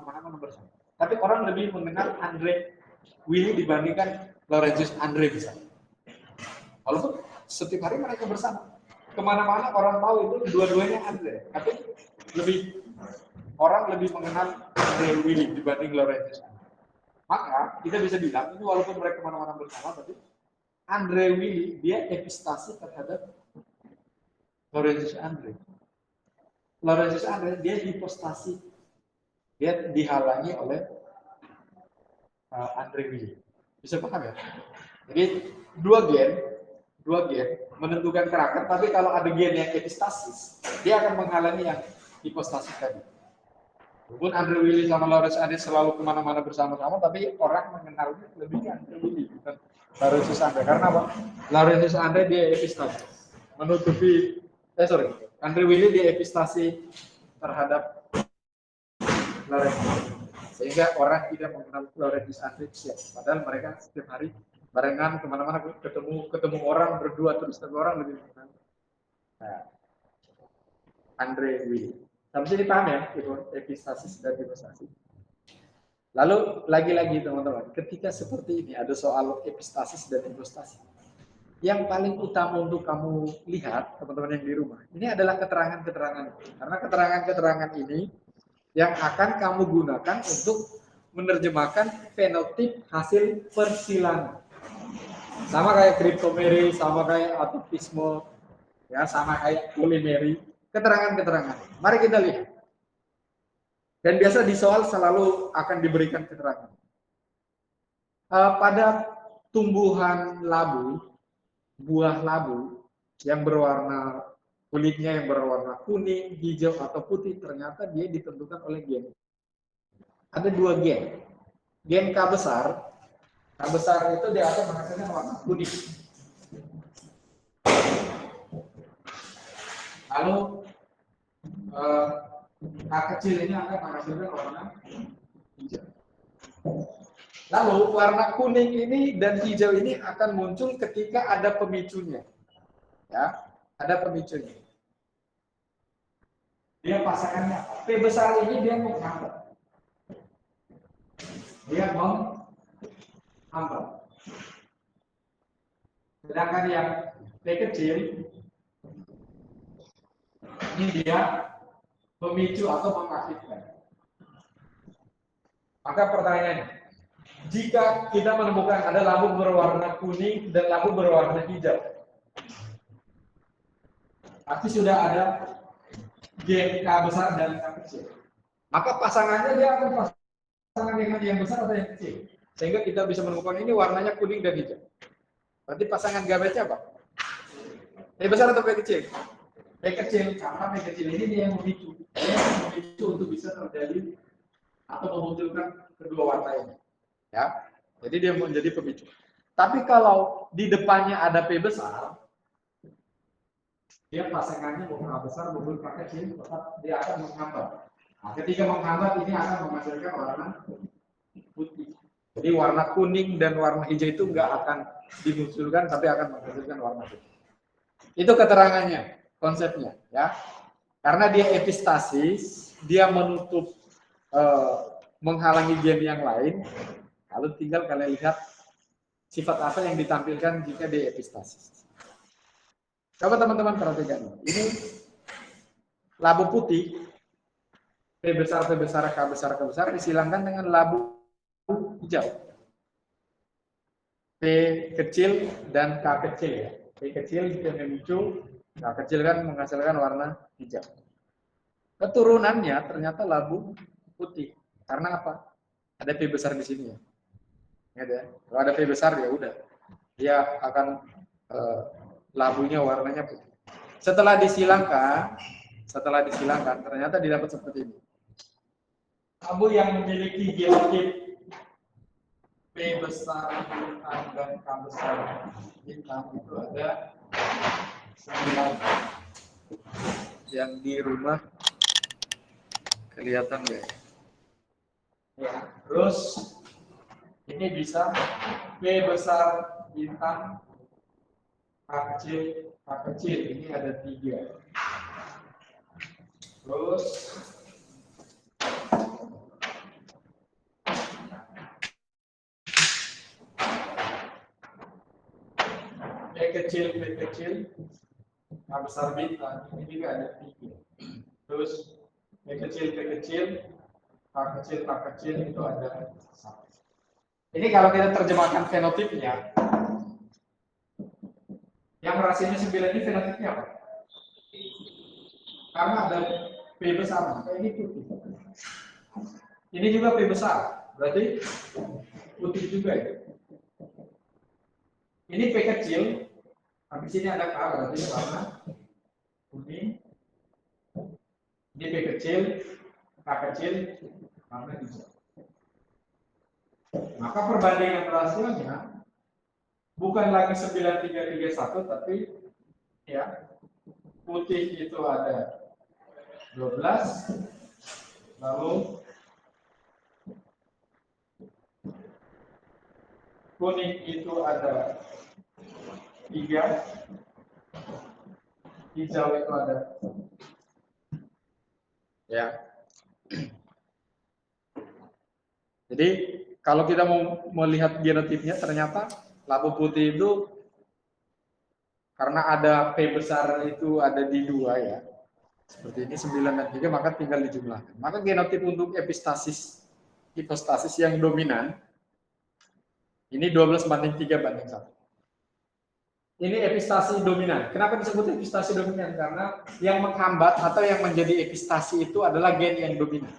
Tapi orang lebih mengenal Andre Willy dibandingkan Laurentius Andre misalnya. Walaupun setiap hari mereka bersama. Kemana-mana orang tahu itu dua-duanya Andre. Tapi orang lebih mengenal Andre Willy dibanding Laurentius. Maka kita bisa bilang ini walaupun mereka kemana-mana bersama, tapi Andre Willy dia epistasi terhadap Laurentius Andre. Laurentius Andre dia hipostasi, dia dihalangi oleh Andre Willy. Bisa paham ya? Jadi dua gen menentukan karakter, tapi kalau ada gen yang epistasis, dia akan menghalangi yang hipostasis tadi. Walaupun Andre Willy sama Laurentius Andre selalu kemana-mana bersama-sama, tapi orang mengenalnya lebih Andre Willy bukan Laurentius Andre. Karena apa? Laurentius Andre dia epistasis, Andre Willy dia epistasi terhadap Laurentius, sehingga orang tidak mengenal Laurentius Andre siap. Padahal mereka setiap hari barengan kemana-mana ketemu orang berdua terus, tapi orang lebih mengenal Andre Willy. Sampai sini paham ya, epistasis dan hipostasi. Lalu lagi-lagi teman-teman, ketika seperti ini ada soal epistasis dan hipostasi, yang paling utama untuk kamu lihat teman-teman yang di rumah, ini adalah keterangan-keterangan. Karena keterangan-keterangan ini yang akan kamu gunakan untuk menerjemahkan fenotip hasil persilangan. Sama kayak kriptomeri, sama kayak atopisme, ya, sama kayak polimeri, keterangan-keterangan. Mari kita lihat. Dan biasa di soal selalu akan diberikan keterangan. Pada tumbuhan labu, buah labu yang berwarna kulitnya yang berwarna kuning, hijau atau putih, ternyata dia ditentukan oleh gen. Ada 2 gen. Gen K besar itu dia akan menghasilkan warna kuning. Lalu K kecil ini akan menghasilkan warna hijau. Lalu warna kuning ini dan hijau ini akan muncul ketika ada pemicunya. Ya, ada pemicunya. Dia pasangannya P besar ini dia menghambat. Dia menghambat. Sedangkan yang P kecil ini dia pemicu atau mengaktifkan. Maka pertanyaannya, jika kita menemukan ada lampu berwarna kuning dan lampu berwarna hijau, pasti sudah ada gen K besar dan K kecil. Maka pasangannya dia akan pasangan dengan yang besar atau yang kecil. Sehingga kita bisa menemukan ini warnanya kuning dan hijau. Berarti pasangan gametnya apa? P besar atau P kecil? P kecil, karena P kecil ini dia yang memicu. Dia yang memicu untuk bisa terjadi atau memunculkan kedua warna ini. Ya, jadi dia menjadi pemicu. Tapi kalau di depannya ada P besar, dia pasangannya mau K besar maupun K kecil, tetap dia akan menghambat. Nah, ketika menghambat ini akan menghasilkan warna putih. Jadi warna kuning dan warna hijau itu nggak akan dimunculkan, tapi akan menghasilkan warna putih. Itu keterangannya, konsepnya, ya. Karena dia epistasis, dia menutup, menghalangi gen yang lain. Lalu tinggal kalian lihat sifat apa yang ditampilkan jika dia epistasis. Coba teman-teman perhatikan. Ini labu putih, P besar, P besar, K besar, K besar disilangkan dengan labu hijau. P kecil dan K kecil ya. P kecil yang memicu, K kecil kan menghasilkan warna hijau. Keturunannya ternyata labu putih. Karena apa? Ada P besar di sini ya. Ya, kalau ada P besar ya udah, dia akan labunya warnanya putih. Setelah disilangkan ternyata didapat seperti ini. Labu yang memiliki genotip P besar bintang dan K besar bintang itu ada 9. Yang di rumah kelihatan nggak? Ya, terus ini bisa P besar bintang, K kecil, ini ada 3. Terus P kecil, K besar bintang, ini juga ada 3. Terus P kecil, K kecil itu ada 1. Ini kalau kita terjemahkan fenotipnya, yang rasionya 9 ini fenotipnya apa? Karena ada P besar, ini putih. Ini juga P besar, berarti putih juga ya. Ini P kecil, habis sini ada K, berarti warna kuning. Ini P kecil, K kecil, warna hijau. Maka perbandingan rasionya bukan lagi 9331, tapi ya putih itu ada 12, lalu kuning itu ada 3, hijau itu ada ya. Jadi kalau kita mau melihat genotipnya, ternyata labu putih itu karena ada P besar itu ada di 2 ya. Seperti ini 9 dan 3, maka tinggal dijumlahkan. Maka genotip untuk epistasis, hipostasis yang dominan ini 12 banding 3 banding 1. Ini epistasi dominan. Kenapa disebut epistasi dominan? Karena yang menghambat atau yang menjadi epistasi itu adalah gen yang dominan.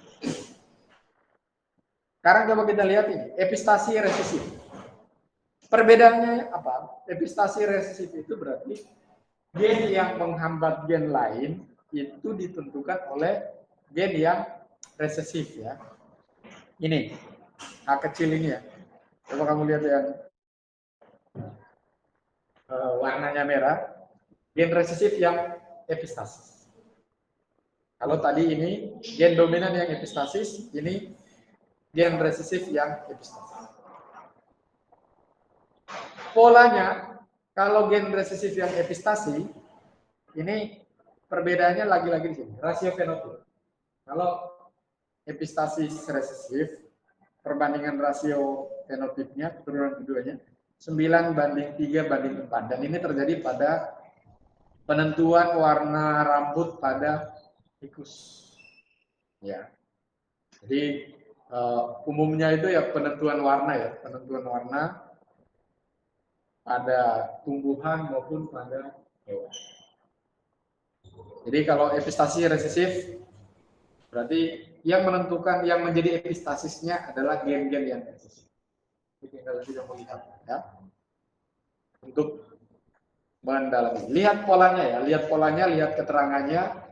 Sekarang coba kita lihat ini, epistasi resesif. Perbedaannya apa? Epistasi resesif itu berarti gen yang menghambat gen lain itu ditentukan oleh gen yang resesif ya. Ini, H kecil ini ya. Coba kamu lihat yang warnanya merah, gen resesif yang epistasis. Kalau tadi ini gen dominan yang epistasis, ini gen resesif yang epistasis. Polanya, kalau gen resesif yang epistasi, ini perbedaannya lagi-lagi di sini, rasio fenotip. Kalau epistasis resesif, perbandingan rasio fenotipnya, keturunan keduanya, 9 banding 3 banding 4. Dan ini terjadi pada penentuan warna rambut pada tikus. Ya. Jadi umumnya itu ya penentuan warna pada tumbuhan maupun pada hewan. Jadi kalau epistasi resesif berarti yang menentukan yang menjadi epistasisnya adalah gen-gen yang resesif. Jadi tinggal kita melihat ya. Untuk mendalami. Lihat polanya ya, lihat keterangannya.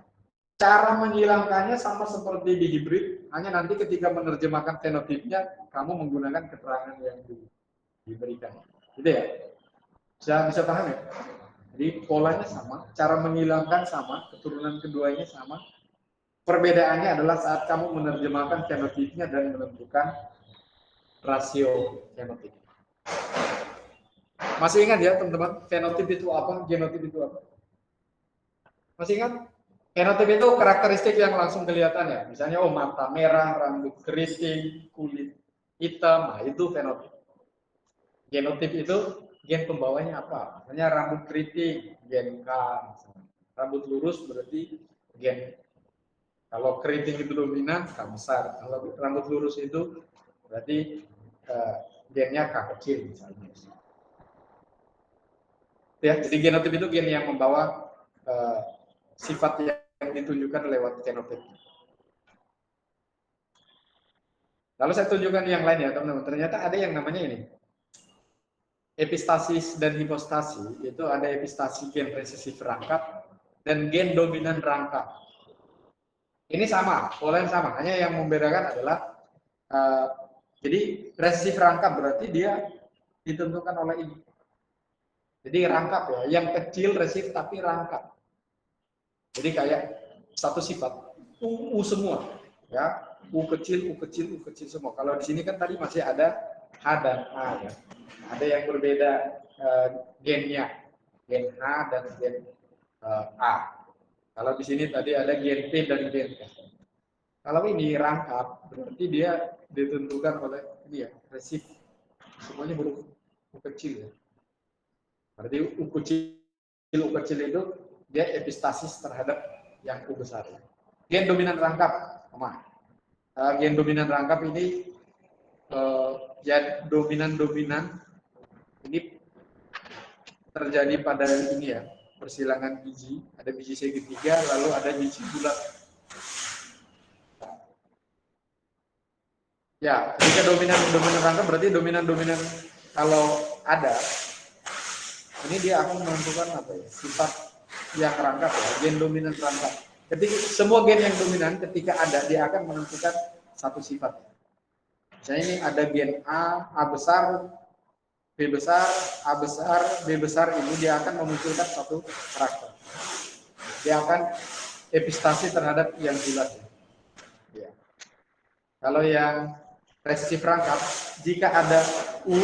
Cara menghilangkannya sama seperti di hibrid, hanya nanti ketika menerjemahkan fenotipnya, kamu menggunakan keterangan yang diberikan. Gitu ya? Bisa paham ya? Jadi polanya sama, cara menghilangkan sama, keturunan keduanya sama. Perbedaannya adalah saat kamu menerjemahkan fenotipnya dan menentukan rasio fenotip. Masih ingat ya teman-teman, fenotip itu apa, genotip itu apa? Masih ingat? Fenotip itu karakteristik yang langsung kelihatan ya. Misalnya, oh mata merah, rambut keriting, kulit hitam, nah itu fenotip. Genotip itu gen pembawanya apa? Misalnya rambut keriting, gen K. Misalnya. Rambut lurus berarti gen. Kalau keriting itu dominan, K besar. Kalau rambut lurus itu berarti gennya K kecil misalnya. Ya, jadi genotip itu gen yang membawa sifat yang ditunjukkan lewat fenotip. Lalu saya tunjukkan yang lain ya teman-teman. Ternyata ada yang namanya ini. Epistasis dan hipostasi, itu ada epistasi gen resesif rangkap dan gen dominan rangkap. Ini sama, pola yang sama. Hanya yang membedakan adalah jadi resesif rangkap berarti dia ditentukan oleh ini. Jadi rangkap ya, yang kecil resesif tapi rangkap. Jadi kayak satu sifat U semua, ya U kecil semua. Kalau di sini kan tadi masih ada H dan A ya. Ada yang berbeda gennya, gen H dan gen A. Kalau di sini tadi ada gen P dan gen K. Kalau ini rangkap berarti dia ditentukan oleh ini ya, resif. Semuanya huruf U kecil ya. Berarti U kecil itu dia epistasis terhadap yang U besar. Gen dominan rangkap, sama. Gen dominan rangkap ini ya dominan ini terjadi pada ini ya, persilangan biji. Ada biji segitiga, lalu ada biji bulat. Ya, jika dominan rangkap berarti dominan kalau ada ini dia akan menentukan apa ya, sifat yang rangkap ya, gen dominan rangkap. Ketika semua gen yang dominan ketika ada dia akan menentukan satu sifat. Misalnya ini ada gen A besar, B besar, A besar, B besar, ini dia akan memunculkan satu karakter. Dia akan epistasi terhadap yang bulat. Ya. Kalau yang resesif rangkap, jika ada U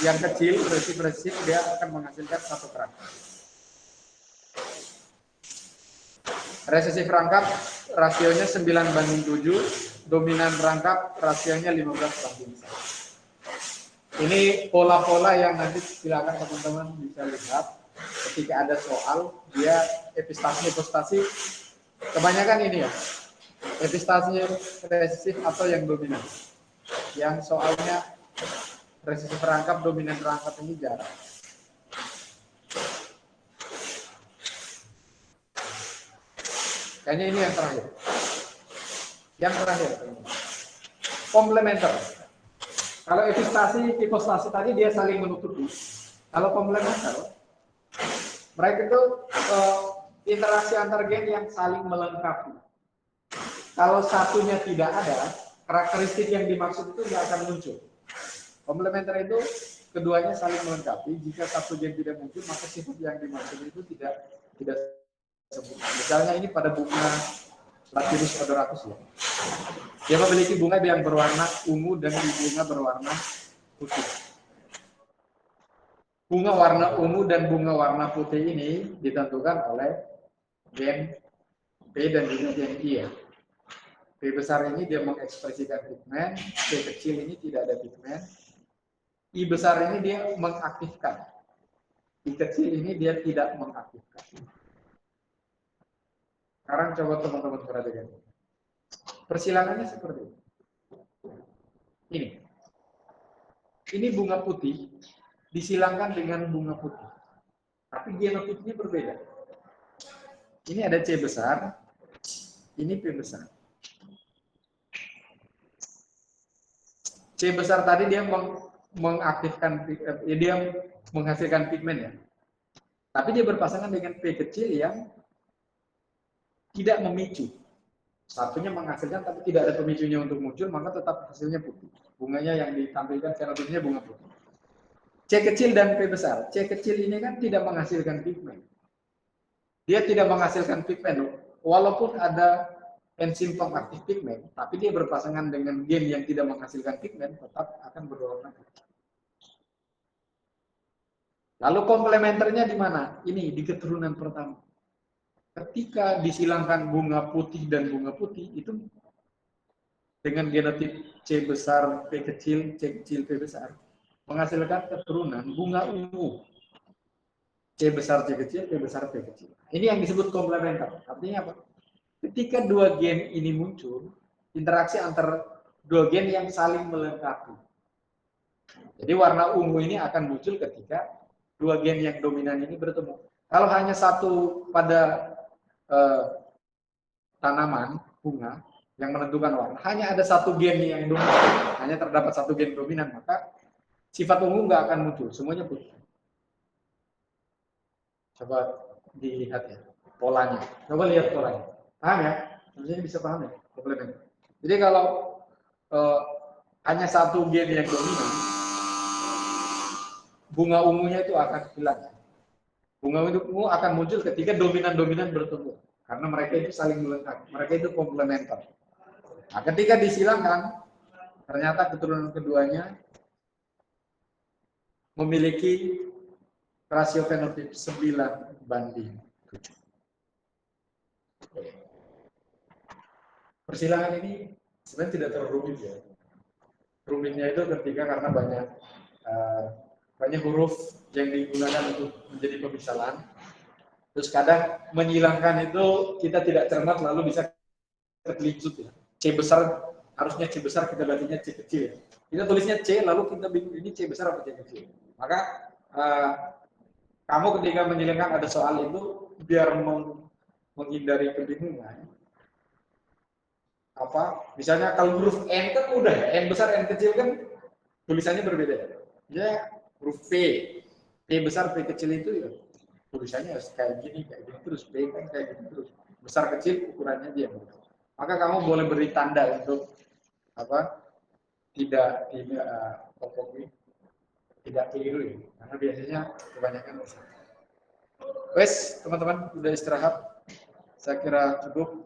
yang kecil, resesif dia akan menghasilkan satu karakter. Resesif rangkap rasionya 9:7, dominan rangkap rasionya 15:1. Ini pola-pola yang nanti silakan teman-teman bisa lihat ketika ada soal, dia epistasi hipostasi kebanyakan ini ya. Epistasi resesif atau yang dominan. Yang soalnya resesif rangkap, dominan rangkap ini jarang. Kayaknya ini yang terakhir. Yang terakhir, komplementer. Kalau epistasi, hipostasi tadi dia saling menutupi. Kalau komplementer, mereka itu interaksi antar gen yang saling melengkapi. Kalau satunya tidak ada, karakteristik yang dimaksud itu tidak akan muncul. Komplementer itu keduanya saling melengkapi. Jika satu gen tidak muncul, maka sifat yang dimaksud itu tidak sempurna. Misalnya ini pada bunga Lathyrus odoratus ya. Dia memiliki bunga yang berwarna ungu dan bunga berwarna putih. Bunga warna ungu dan bunga warna putih ini ditentukan oleh gen P dan juga gen I ya. P besar ini dia mengekspresikan pigmen, P kecil ini tidak ada pigmen. I besar ini dia mengaktifkan. I kecil ini dia tidak mengaktifkan. Sekarang coba teman-teman perhatikan. Persilangannya seperti ini. Ini bunga putih disilangkan dengan bunga putih. Tapi genotipnya berbeda. Ini ada C besar, ini P besar. C besar tadi dia mengaktifkan, dia menghasilkan pigmen ya. Tapi dia berpasangan dengan P kecil yang tidak memicu. Satunya menghasilkan tapi tidak ada pemicunya untuk muncul, maka tetap hasilnya putih. Bunganya yang ditampilkan fenotipnya bunga putih. C kecil dan P besar. C kecil ini kan tidak menghasilkan pigmen. Dia tidak menghasilkan pigmen, walaupun ada enzim pengaktif pigmen, tapi dia berpasangan dengan gen yang tidak menghasilkan pigmen, tetap akan berwarna putih. Lalu komplementernya di mana? Ini di keturunan pertama. Ketika disilangkan bunga putih dan bunga putih, itu dengan genotip C besar, P kecil, C kecil, P besar, menghasilkan keturunan bunga ungu. C besar, C kecil, P besar, P kecil. Ini yang disebut komplementer. Artinya apa? Ketika dua gen ini muncul, interaksi antara dua gen yang saling melengkapi. Jadi warna ungu ini akan muncul ketika dua gen yang dominan ini bertemu. Kalau hanya satu pada tanaman bunga yang menentukan warna, hanya ada satu gen yang dominan, hanya terdapat satu gen dominan, maka sifat ungu nggak akan muncul, semuanya putih. Coba dilihat ya polanya, coba lihat polanya, paham ya? Maksudnya bisa paham ya komplement. Jadi kalau hanya satu gen yang dominan, bunga ungunya itu akan hilang. Bunga ungu akan muncul ketika dominan-dominan bertemu. Karena mereka itu saling melengkapi, mereka itu komplementer. Nah, ketika disilangkan, ternyata keturunan keduanya memiliki rasio fenotip 9:7. Persilangan ini sebenarnya tidak terlalu rumit ya. Rumitnya itu ketika karena banyak huruf yang digunakan untuk menjadi pemisalan. Terus kadang menyilangkan itu kita tidak cermat lalu bisa tergelincir ya. C besar harusnya C besar kita bacanya C kecil ya. Kita tulisnya C lalu kita bingung ini C besar atau C kecil. Maka kamu ketika menyilangkan ada soal itu biar menghindari kebingungan. Misalnya kalau huruf N kan mudah ya, N besar N kecil kan tulisannya berbeda ya. Ya huruf P besar P kecil itu ya tulisannya kayak gini terus, P kan kayak gini terus, besar kecil ukurannya dia. Maka kamu boleh beri tanda untuk tidak keliru ya, karena biasanya kebanyakan besar. Wes teman-teman udah istirahat, saya kira cukup.